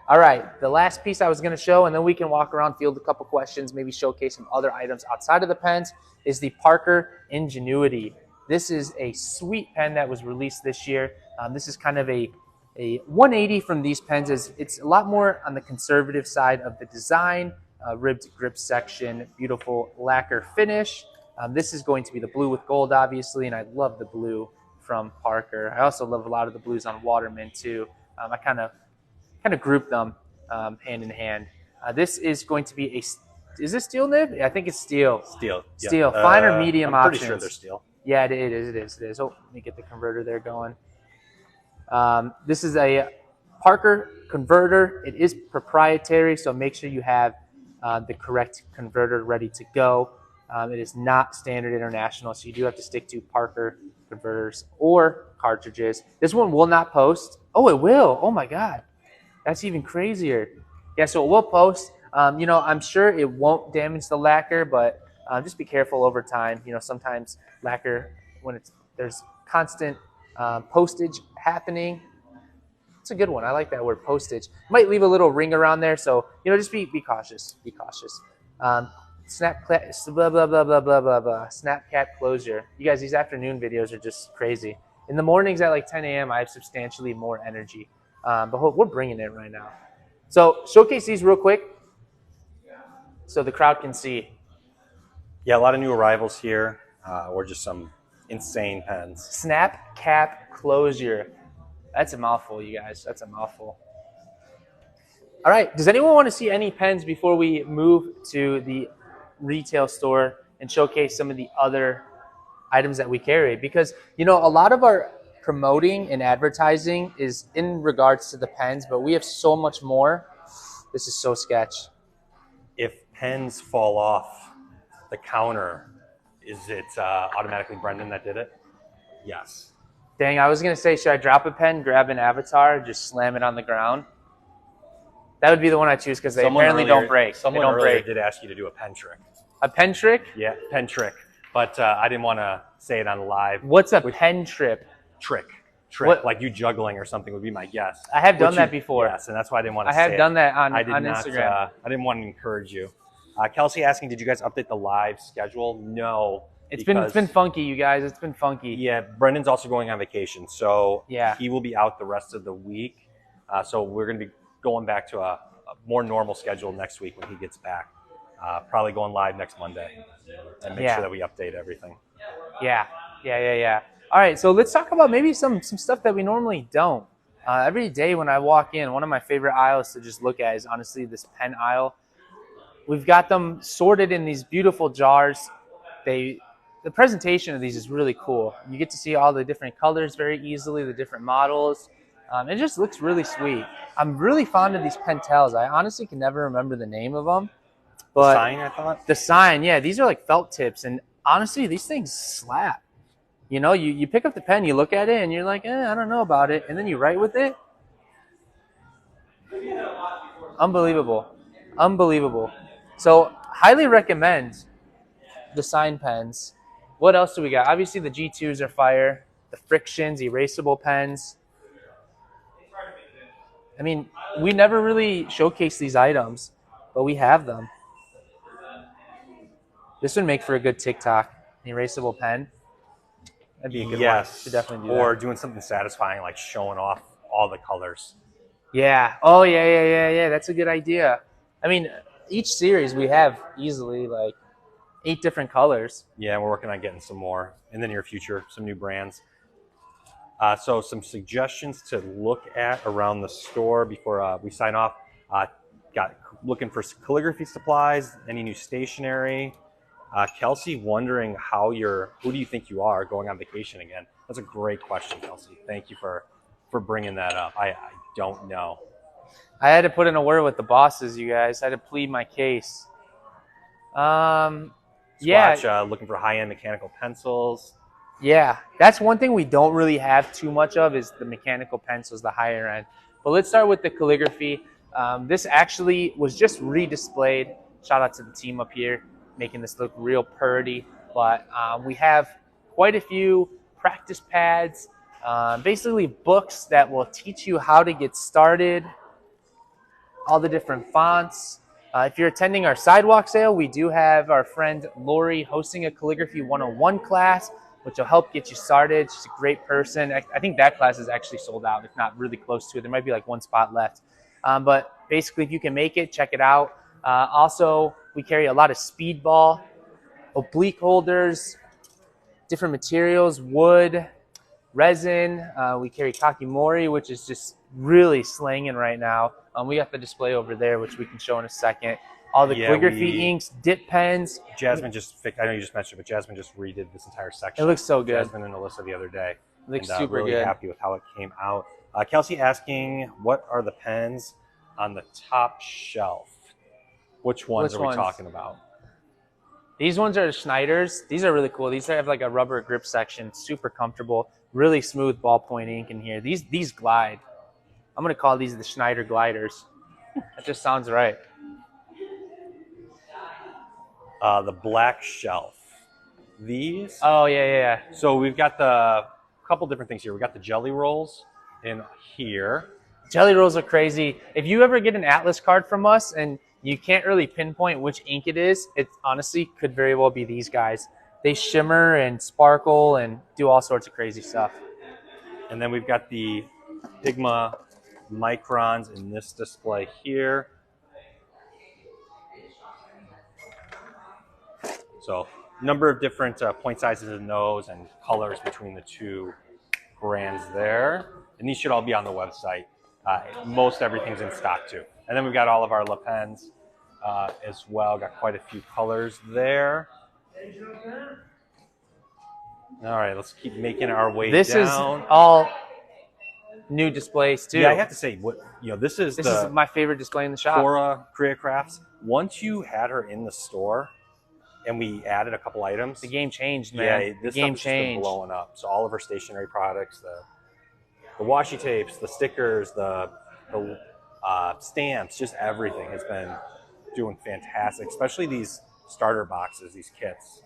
Speaker 1: All right, the last piece I was going to show, and then we can walk around, field a couple questions, maybe showcase some other items outside of the pens, is the Parker Ingenuity. This is a sweet pen that was released this year. This is kind of a 180 from these pens. It's a lot more on the conservative side of the design, ribbed grip section, beautiful lacquer finish. This is going to be the blue with gold, obviously, and I love the blue from Parker. I also love a lot of the blues on Waterman, too. I kind of group them hand in hand. This is going to be is this steel nib? I think it's steel.
Speaker 2: Steel.
Speaker 1: Steel. Fine or medium
Speaker 2: I'm
Speaker 1: options.
Speaker 2: pretty sure they're steel.
Speaker 1: Yeah, it is. Oh, let me get the converter there going. This is a Parker converter. It is proprietary, so make sure you have the correct converter ready to go. It is not standard international, so you do have to stick to Parker converters or cartridges. This one will not post. Oh, it will. Oh, my God. That's even crazier. Yeah, so it will post. I'm sure it won't damage the lacquer, but just be careful over time. Sometimes lacquer, when there's constant postage happening, it's a good one. I like that word, postage. Might leave a little ring around there, so just be cautious. Be cautious. Snap blah blah blah blah blah blah blah. Snap cap closure. You guys, these afternoon videos are just crazy. In the mornings at like 10 a.m., I have substantially more energy. But we're bringing it right now. So showcase these real quick. so the crowd can see.
Speaker 2: Yeah, a lot of new arrivals here, or just some insane pens.
Speaker 1: Snap cap closure. That's a mouthful, you guys. That's a mouthful. All right. Does anyone want to see any pens before we move to the retail store and showcase some of the other items that we carry? Because, you know, a lot of our promoting and advertising is in regards to the pens, but we have so much more. This is so sketch.
Speaker 2: If pens fall off the counter, is it automatically Brendan that did it? Yes.
Speaker 1: Dang, I was going to say, should I drop a pen, grab an avatar, just slam it on the ground? That would be the one I choose because they apparently don't break.
Speaker 2: Someone earlier did ask you to do a pen trick.
Speaker 1: A pen trick?
Speaker 2: Yeah, pen trick. But I didn't want to say it on live.
Speaker 1: What's a pen trip?
Speaker 2: Trick.
Speaker 1: What?
Speaker 2: Like you juggling or something would be my guess.
Speaker 1: I have done that before.
Speaker 2: Yes, and that's why I didn't want to say it.
Speaker 1: I have done that on
Speaker 2: Instagram. I didn't want to encourage you. Kelsey asking, did you guys update the live schedule? No.
Speaker 1: It's been funky, you guys. It's been funky.
Speaker 2: Yeah, Brendan's also going on vacation, so
Speaker 1: yeah,
Speaker 2: he will be out the rest of the week. So we're going to be going back to a more normal schedule next week when he gets back. Probably going live next Monday and make sure that we update everything.
Speaker 1: Yeah. All right, so let's talk about maybe some stuff that we normally don't. Every day when I walk in, one of my favorite aisles to just look at is honestly this pen aisle. We've got them sorted in these beautiful jars. The presentation of these is really cool. You get to see all the different colors very easily, the different models. It just looks really sweet. I'm really fond of these Pentels. I honestly can never remember the name of them. But
Speaker 2: the sign, I thought?
Speaker 1: The sign, yeah. These are like felt tips. And honestly, these things slap. You know, you pick up the pen, you look at it, and you're like, I don't know about it. And then you write with it. Unbelievable. So highly recommend the sign pens. What else do we got? Obviously, the G2s are fire. The Frictions, erasable pens. I mean, we never really showcase these items, but we have them. This would make for a good TikTok. An erasable pen. That'd be a good one. Should definitely do that.
Speaker 2: Or doing something satisfying like showing off all the colors.
Speaker 1: Yeah. Oh, yeah. That's a good idea. I mean, each series we have easily like 8 different colors.
Speaker 2: Yeah, we're working on getting some more in the near future, some new brands. So some suggestions to look at around the store before we sign off. Looking for calligraphy supplies, any new stationery. Kelsey wondering who do you think you are going on vacation again? That's a great question, Kelsey. Thank you for bringing that up. I don't know.
Speaker 1: I had to put in a word with the bosses, you guys. I had to plead my case.
Speaker 2: Looking for high-end mechanical pencils.
Speaker 1: Yeah, that's one thing we don't really have too much of is the mechanical pencils, the higher end. But let's start with the calligraphy. This actually was just redisplayed. Shout out to the team up here, making this look real pretty. But we have quite a few practice pads, basically books that will teach you how to get started, all the different fonts. If you're attending our Sidewalk sale, we do have our friend Lori hosting a Calligraphy 101 class, which will help get you started. She's a great person. I think that class is actually sold out, if not really close to it. There might be like one spot left. But basically, if you can make it, check it out. Also, we carry a lot of speedball, oblique holders, different materials, wood, resin. We carry kakimori, which is just really slanging right now. We got the display over there, which we can show in a second. All the calligraphy inks, dip pens.
Speaker 2: Jasmine I know you just mentioned it, but Jasmine just redid this entire section.
Speaker 1: It looks so good.
Speaker 2: Jasmine and Alyssa the other day.
Speaker 1: It looks super
Speaker 2: really
Speaker 1: good.
Speaker 2: Happy with how it came out. Kelsey asking, what are the pens on the top shelf? Which ones are we talking about?
Speaker 1: These ones are the Schneiders. These are really cool. These have like a rubber grip section, super comfortable, really smooth ballpoint ink in here. These glide. I'm going to call these the Schneider gliders. That just sounds right.
Speaker 2: The black shelf. These?
Speaker 1: Oh, yeah.
Speaker 2: So we've got a couple different things here. We've got the jelly rolls in here.
Speaker 1: Jelly rolls are crazy. If you ever get an Atlas card from us and you can't really pinpoint which ink it is, it honestly could very well be these guys. They shimmer and sparkle and do all sorts of crazy stuff.
Speaker 2: And then we've got the Pigma microns in this display here. So number of different point sizes in those and colors between the two brands there. And these should all be on the website. Most everything's in stock too. And then we've got all of our Le Pens as well. Got quite a few colors there. All right, let's keep making our way down.
Speaker 1: This is all new displays too.
Speaker 2: Yeah, I have to say, this is
Speaker 1: my favorite display in the shop.
Speaker 2: Cora Crafts. Once you had her in the store, and we added a couple items,
Speaker 1: the game changed, man.
Speaker 2: Yeah, this
Speaker 1: game
Speaker 2: stuff has been blowing up. So all of our stationery products, the washi tapes, the stickers, the stamps, just everything has been doing fantastic. Especially these starter boxes, these kits,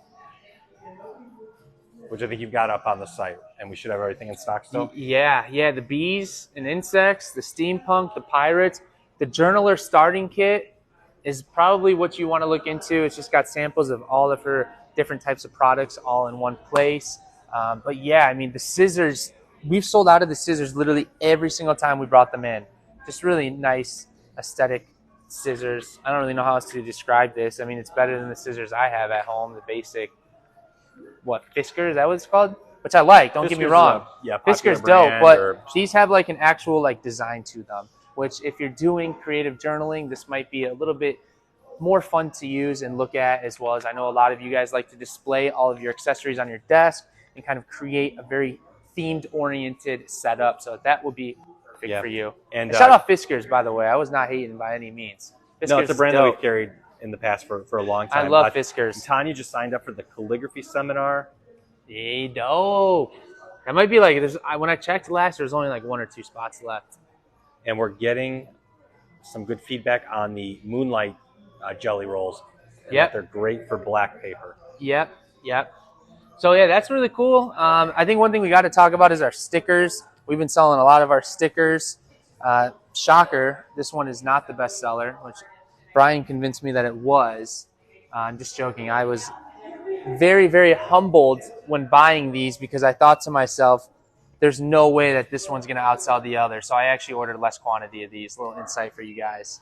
Speaker 2: which I think you've got up on the site, and we should have everything in stock still.
Speaker 1: Yeah, the bees and insects, the steampunk, the pirates, the journaler starting kit is probably what you want to look into. It's just got samples of all of her different types of products all in one place. But yeah, I mean, the scissors, we've sold out of the scissors literally every single time we brought them in. Just really nice aesthetic scissors. I don't really know how else to describe this. I mean, it's better than the scissors I have at home, the basic, Fisker, is that what it's called? Which I like, don't get me wrong. Fisker's dope, but these have like an actual like design to them, which if you're doing creative journaling, this might be a little bit more fun to use and look at, as well as I know a lot of you guys like to display all of your accessories on your desk and kind of create a very themed oriented setup. So that would be perfect for you. And shout out Fiskars, by the way. I was not hating by any means. Fiskars,
Speaker 2: no, it's a brand that we've carried in the past for a long time.
Speaker 1: I love Fiskars.
Speaker 2: Tanya just signed up for the calligraphy seminar.
Speaker 1: Hey, dope. That might be like, when I checked last, there's only like 1 or 2 spots left.
Speaker 2: And we're getting some good feedback on the Moonlight jelly rolls.
Speaker 1: Yep.
Speaker 2: They're great for black paper.
Speaker 1: Yep. So yeah, that's really cool. I think one thing we got to talk about is our stickers. We've been selling a lot of our stickers. Shocker, this one is not the best seller, which Brian convinced me that it was. I'm just joking. I was very, very humbled when buying these because I thought to myself, there's no way that this one's going to outsell the other. So I actually ordered less quantity of these. A little insight for you guys.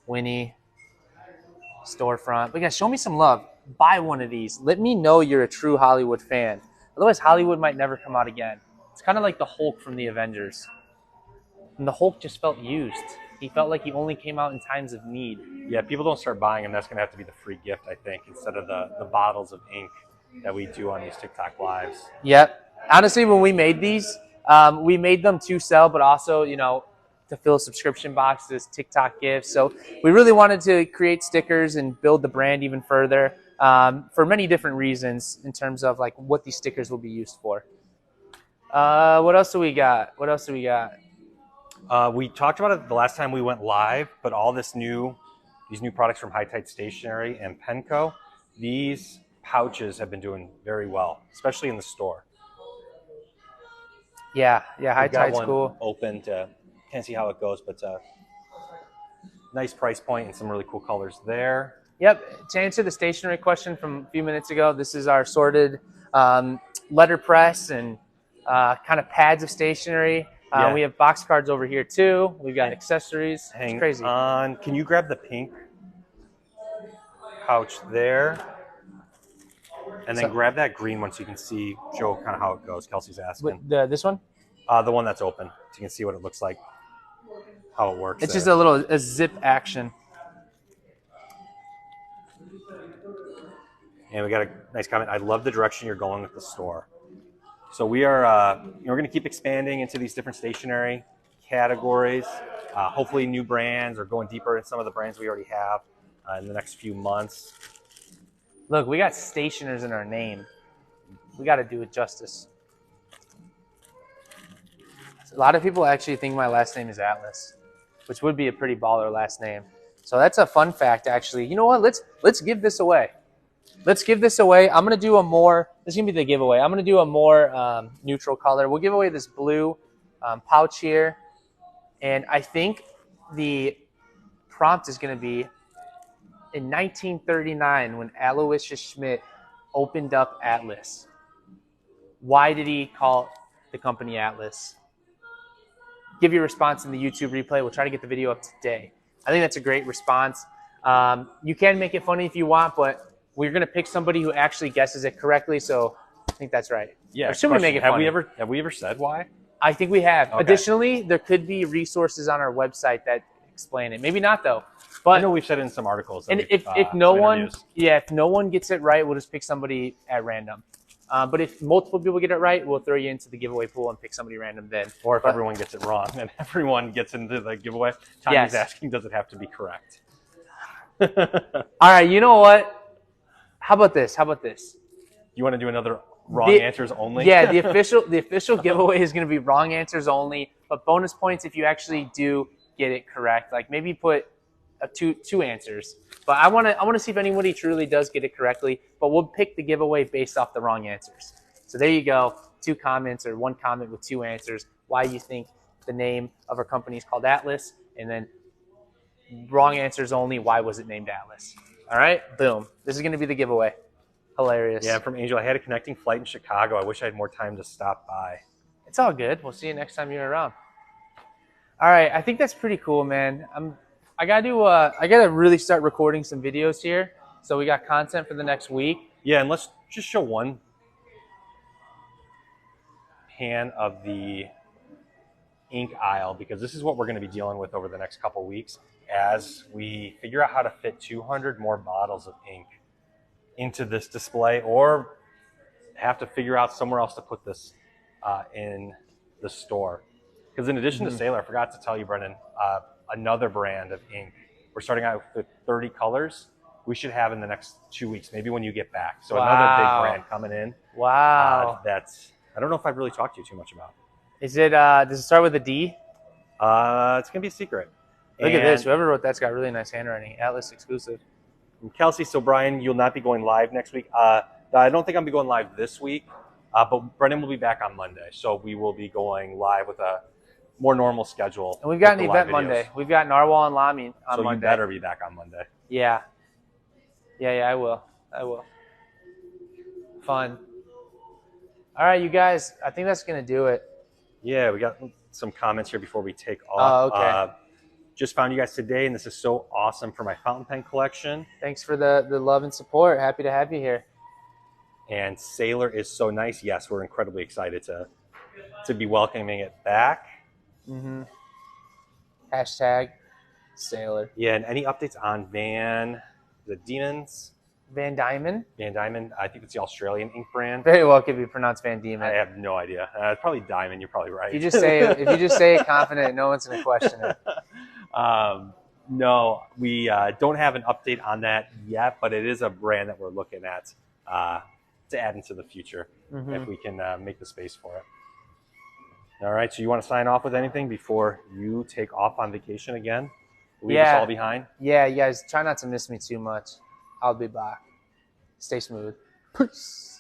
Speaker 1: Winnie, storefront. But guys, show me some love. Buy one of these. Let me know you're a true Hollywood fan. Otherwise, Hollywood might never come out again. It's kind of like the Hulk from the Avengers. And the Hulk just felt used. He felt like he only came out in times of need.
Speaker 2: Yeah, people don't start buying them. That's going to have to be the free gift, I think, instead of the bottles of ink that we do on these TikTok lives.
Speaker 1: Yep. Honestly, when we made these, we made them to sell, but also, to fill subscription boxes, TikTok gifts. So we really wanted to create stickers and build the brand even further for many different reasons in terms of like what these stickers will be used for. What else do we got?
Speaker 2: We talked about it the last time we went live, but all these new products from Hightide Stationery and Penco, these pouches have been doing very well, especially in the store.
Speaker 1: Yeah, Hightide cool.
Speaker 2: Open to can't see how it goes, but nice price point and some really cool colors there.
Speaker 1: Yep. To answer the stationery question from a few minutes ago, this is our sorted letterpress and kind of pads of stationery. We have box cards over here too. We've got accessories. It's crazy.
Speaker 2: Can you grab the pink pouch there? And then grab that green one so you can show kind of how it goes. Kelsey's asking.
Speaker 1: This one?
Speaker 2: The one that's open. So you can see what it looks like, how it works.
Speaker 1: It's just a zip action.
Speaker 2: And we got a nice comment. I love the direction you're going with the store. So we are we're going to keep expanding into these different stationery categories. Hopefully new brands or going deeper in some of the brands we already have in the next few months.
Speaker 1: Look, we got stationers in our name. We got to do it justice. A lot of people actually think my last name is Atlas, which would be a pretty baller last name. So that's a fun fact, actually. You know what? Let's give this away. Let's give this away. I'm going to do a more, this is going to be the giveaway. I'm going to do a more neutral color. We'll give away this blue pouch here. And I think the prompt is going to be in 1939 when Aloysius Schmidt opened up Atlas. Why did he call the company Atlas? Give your response in the YouTube replay. We'll try to get the video up today. I think that's a great response. You can make it funny if you want, but we're gonna pick somebody who actually guesses it correctly. So I think that's right.
Speaker 2: Yeah.
Speaker 1: Or should we make it funny?
Speaker 2: Have we ever said why?
Speaker 1: I think we have.
Speaker 2: Okay.
Speaker 1: Additionally, there could be resources on our website that explain it. Maybe not though.
Speaker 2: I
Speaker 1: But
Speaker 2: know we've said it in some articles.
Speaker 1: and if no one gets it right, we'll just pick somebody at random. But if multiple people get it right, we'll throw you into the giveaway pool and pick somebody random then.
Speaker 2: Or if everyone gets it wrong and everyone gets into the giveaway, Tiny's asking, does it have to be correct?
Speaker 1: All right, you know what? How about this?
Speaker 2: You want to do another wrong answers only?
Speaker 1: Yeah, the official giveaway is going to be wrong answers only, but bonus points if you actually do get it correct. Like maybe put two answers. But I want to see if anybody truly does get it correctly. But we'll pick the giveaway based off the wrong answers. So there you go. 2 comments or 1 comment with 2 answers. Why you think the name of our company is called Atlas, and then wrong answers only. Why was it named Atlas? All right, boom. This is going to be the giveaway. Hilarious.
Speaker 2: Yeah, from Angel. I had a connecting flight in Chicago. I wish I had more time to stop by.
Speaker 1: It's all good. We'll see you next time you're around. All right, I think that's pretty cool, man. I gotta really start recording some videos here. So we got content for the next week.
Speaker 2: Yeah, and let's just show one pan of the ink aisle, because this is what we're going to be dealing with over the next couple weeks as we figure out how to fit 200 more bottles of ink into this display, or have to figure out somewhere else to put this in the store. Because in addition to Sailor, I forgot to tell you, Brendan, another brand of ink. We're starting out with 30 colors. We should have in the next 2 weeks, maybe when you get back. So another big brand coming in.
Speaker 1: Wow.
Speaker 2: I don't know if I've really talked to you too much about.
Speaker 1: Is it? Does it start with a D?
Speaker 2: It's gonna be a secret.
Speaker 1: Look at this. Whoever wrote that's got really nice handwriting. Atlas exclusive.
Speaker 2: Kelsey, so Brian, you'll not be going live next week. I don't think I'll be going live this week, but Brendan will be back on Monday. So we will be going live with a more normal schedule.
Speaker 1: And we've got an event Monday. We've got Narwhal and Lamin on Monday.
Speaker 2: So you better be back on Monday.
Speaker 1: Yeah. Yeah, I will. Fun. All right, you guys, I think that's going to do it.
Speaker 2: Yeah, we got some comments here before we take off.
Speaker 1: Oh, okay.
Speaker 2: Just found you guys today, and this is so awesome for my fountain pen collection.
Speaker 1: Thanks for the love and support. Happy to have you here.
Speaker 2: And Sailor is so nice. Yes, we're incredibly excited to be welcoming it back.
Speaker 1: Hashtag Sailor.
Speaker 2: Yeah, and any updates on Van Diemen's?
Speaker 1: Van Diemen?
Speaker 2: Van Diemen. I think it's the Australian ink brand.
Speaker 1: Very well could be pronounced Van Diemen.
Speaker 2: I have no idea. It's probably Diamond. You're probably right.
Speaker 1: If you just say it confident, no one's going to question it.
Speaker 2: No, we don't have an update on that yet, but it is a brand that we're looking at to add into the future if we can make the space for it. All right, so you want to sign off with anything before you take off on vacation again? Leave us all behind?
Speaker 1: Yeah, you guys, try not to miss me too much. I'll be back. Stay smooth. Peace.